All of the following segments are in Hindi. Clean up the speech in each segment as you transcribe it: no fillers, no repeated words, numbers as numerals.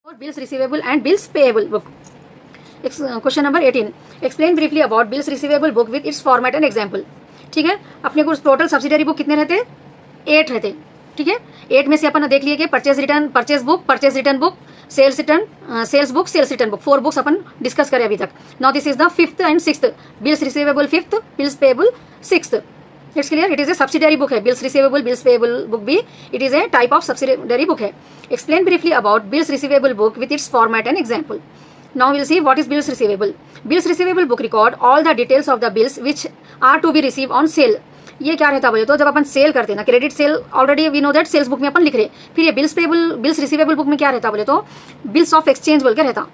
For bills receivable and bills payable book. Question number 18. Explain briefly about bills receivable book with its format and example. ठीक है, अपने को टोटल सब्सिडरी बुक कितने रहते? 8 रहते. ठीक है, 8 में से अपन देख लिए कि purchase book, purchase return book, sales book, sales return book. 4 books अपन डिस्कस करें अभी तक. Now this is the 5th and 6th. Bills receivable 5th, bills payable 6th. It's clear. It is a subsidiary book है. Bills receivable, bills payable book भी. It is a type of subsidiary book है. Explain briefly about bills receivable book with its format and example. Now we'll see what is bills receivable. Bills receivable book record all the details of the bills which are to be received on sale. ये क्या रहता बोले तो जब अपन सेल करते हैं ना, credit sale already we know that sales book में अपन लिख रहे. फिर ये बिल्स रिसीवेबल बुक में क्या रहता बोले तो बिल्स ऑफ एक्सचेंज बोल के रहता.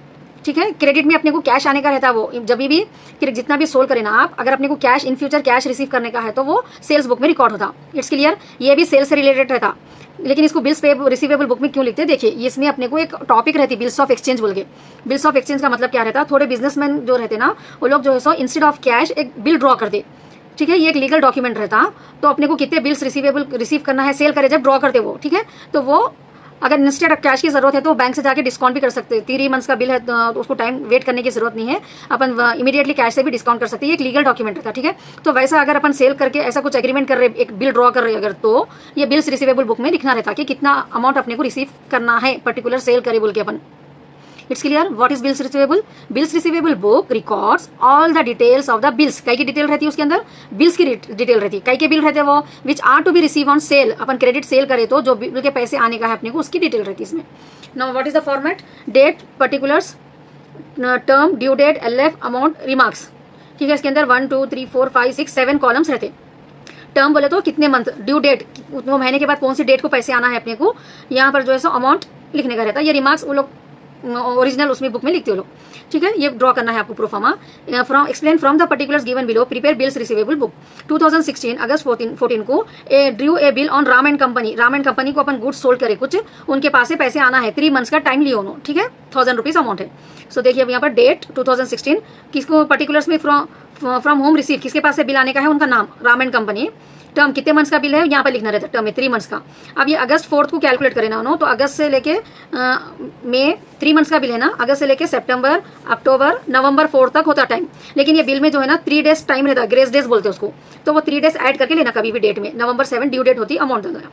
ठीक है, क्रेडिट में अपने को कैश आने का रहता है. वो जब भी जितना भी सोल्ड करें ना आप, अगर अपने को cash in future cash receive करने का है तो वो सेल्स बुक में रिकॉर्ड होता. It's clear. ये भी सेल्स से रिलेटेड रहता, लेकिन इसको बिल्स रिसीवेबल बुक में क्यों लिखते हैं देखिए. इसमें अपने को एक टॉपिक रहती बिल्स ऑफ एक्सचेंज बोल के. बिल्स ऑफ एक्सचेंज का मतलब क्या रहता है, थोड़े बिजनेसमैन जो रहते ना वो लोग जो है सो इंस्टेड ऑफ कैश एक बिल ड्रॉ कर दे. ठीक है, ये एक लीगल डॉक्यूमेंट रहता. तो अपने को कितने बिल्स रिसीव करना है, सेल करे जब ड्रॉ करते वो. ठीक है, तो वो अगर इंस्टेड ऑफ कैश की जरूरत है तो बैंक से जाके डिस्काउंट भी कर सकते हैं. 3 मंथ्स का बिल है तो उसको टाइम वेट करने की जरूरत नहीं है, अपन इमीडिएटली कैश से भी डिस्काउंट कर सकते हैं. ये एक लीगल डॉक्यूमेंट रहता. ठीक है, तो वैसा अगर अपन सेल करके ऐसा कुछ एग्रीमेंट कर रहे, एक बिल ड्रॉ कर रहे अगर, तो ये बिल्स रिसीवेबल बुक में लिखना रहता कि कितना अमाउंट अपने को रिसीव करना है पर्टिकुलर सेल करे बोल के अपन. It's clear. What is bills receivable? Bills receivable book records all the details of the bills. कई की डिटेल रहती है उसके अंदर, बिल्स की डिटेल रहती है. कई के बिल रहते हैं वो which are to be received on sale. Upon credit sale करे तो जो बिल के पैसे आने का है अपने को उसकी डिटेल रहती है इसमें. Now what is the format? Date, particulars, term, due date, LF, amount, remarks. ठीक है, इसके अंदर 1 2 3 4 5 6 7 कॉलम्स रहते. टर्म बोले तो कितने मंथ, ड्यू डेट वो महीने के बाद कौन सी डेट को पैसे आना है अपने को, यहाँ पर जो है सो अमाउंट लिखने का रहता है. ये रिमार्क्स वो लोग ओरिजिनल उसमें बुक में लिखते हो लोग. ठीक है, ये ड्रॉ करना है आपको proforma. From explain from the particulars given below. Prepare bills receivable book. 2016 अगस्त 14 को Drew A bill on Ram and company. Ram and company को अपन गुड्स सोल्ड करे, कुछ उनके पास से पैसे आना है. 3 मंथ्स का टाइम लियो उन्होंने. ठीक है, 1000 रुपीज अमाउंट है. सो देखिए अब यहाँ पर डेट 2016, किसको पर्टिकुलर्स में फ्रॉम होम रिसीव, किसके पास से बिल आने का है, उनका नाम राम एंड कंपनी. टर्म कितने मंथ्स का बिल है यहाँ पर लिखना रहता है, टर्म में 3 मंथ्स का. अब ये अगस्त 4 को कैलकुलेट करें ना उन्होंने, तो अगस्त से लेके मई 3 मंथ्स का बिल है ना, अगस्त से लेके सितंबर, अक्टूबर, नवंबर 4 तक होता टाइम. लेकिन ये बिल में जो है ना 3 डेज टाइम रहता है, ग्रेस डेज बोलते हैं उसको. तो वो 3 डेज ऐड करके लेना कभी भी डेट में. नवंबर 7 ड्यू डेट होती, अमाउंट देना.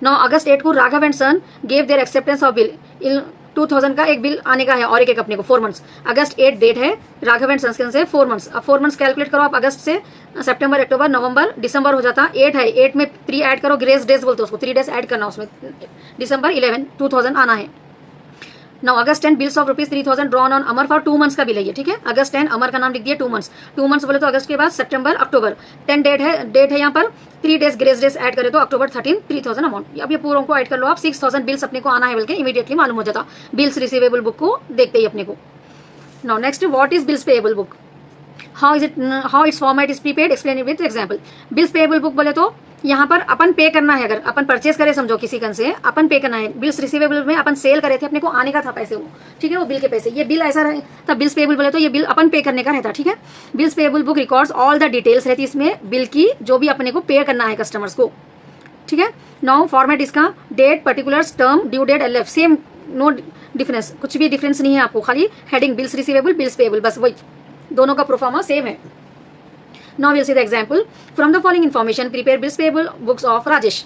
9 अगस्त 8 को Raghav and son gave their acceptance of bill. 2000 का एक बिल आने का है और एक अपने को 4 मंथ्स. अगस्त 8 डेट है, राघव एंड सन्स से 4 मंथ्स. अब 4 मंथ्स कैलकुलेट करो आप. अगस्त से सितंबर, अक्टूबर, नवंबर, दिसंबर हो जाता. 8 है, 8 में 3 ऐड करो, ग्रेस डेज बोलते हैं उसको. 3 डेज ऐड करना उसमें. दिसंबर 11 2000 आना है. Now August 10 bills of ₹3000 drawn on Amar for 2 months का बिल है ये. ठीक है, अगस्त 10 अमर का नाम लिख दिया. 2 मंथ्स. 2 मंथ्स बोले तो अगस्त के बाद सितंबर, अक्टूबर. 10 डेट है यहाँ पर. 3 डेज ग्रेस डेज ऐड करे तो अक्टूबर 13 3000 अमाउंट. अब ये पूरों को ऐड कर लो आप. 6000 बिल्स अपने को आना है बल्कि इमीडिएटली मालूम हो जाता बिल्स रिसीवेबल बुक को देखते ही अपने को. Now next, what is bills payable book, how it's format is prepaid, explain it with example. Bills payable book बोले तो यहाँ पर अपन पे करना है. अगर अपन परचेस करे समझो किसी कन से, अपन पे करना है. बिल्स रिसीवेबल में अपन सेल करे थे, अपने को आने का था पैसे वो. ठीक है, वो बिल के पैसे. ये बिल ऐसा रहता बिल्स पेएबल बोले तो ये बिल अपन पे करने का रहता. ठीक है, bills payable book records all the details रहती इसमें बिल की, जो भी अपने को पे करना है कस्टमर्स को. ठीक है, नाउ फॉर्मेट इसका date, particulars, term, due date, LF same, no difference, कुछ भी डिफरेंस नहीं है आपको. खाली heading bills receivable, bills payable, बस वही दोनों का प्रोफार्मा सेम है. Now we'll see the example. From the following information, prepare bills payable books of Rajesh.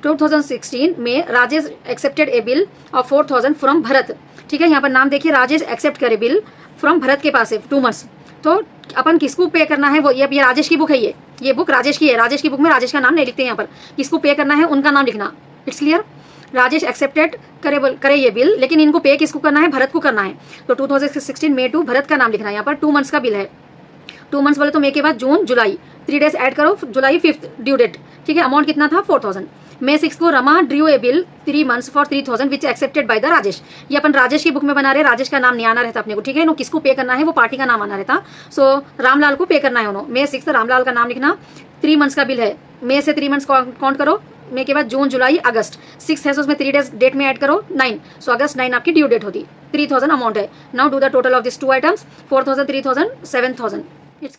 2016 में Rajesh accepted A bill of 4000 from Bharat. ठीक है, यहाँ पर नाम देखिए, राजेश एक्सेप्ट करे बिल फ्रॉम भरत के पास है 2 मंथ्स. तो अपन किसको पे करना है वो, ये राजेश की बुक है. ये बुक राजेश की है. राजेश की बुक में राजेश का नाम नहीं लिखते यहाँ पर. किसको पे करना है उनका नाम लिखना. It's clear. राजेश एक्सेप्टेड करे ये बिल, लेकिन इनको पे किसको करना है, भरत को करना है. तो 2016 मई टू भरत का नाम लिखना है यहाँ पर. 2 मंथ्स का बिल है. 2 मंथ्स बोले तो मई के बाद जून, जुलाई. 3 डेज ऐड करो, जुलाई 5 ड्यू डेट. ठीक है, अमाउंट कितना था 4000. मई 6 को Rama Drew A bill 3 months for 3000 which accepted by the Rajesh. ये अपन राजेश की बुक में बना रहे, राजेश का नाम नहीं आना रहता अपने को. ठीक है, नो किसको पे करना है वो पार्टी का नाम आना रहता. सो रामलाल को पे करना है उन्होंने. मई 6 रामलाल का नाम लिखना. 3 मंथ्स का बिल है. मई से 3 मंथ्स काउंट करो. मई के बाद जून, जुलाई, अगस्त. 6 है, सो उसमें 3 डेज डेट में ऐड करो 9. सो अगस्त 9 आपकी ड्यू डेट होती. 3000 अमाउंट है. Now do the total of this 2 items. 4000, 3000, 7000. It's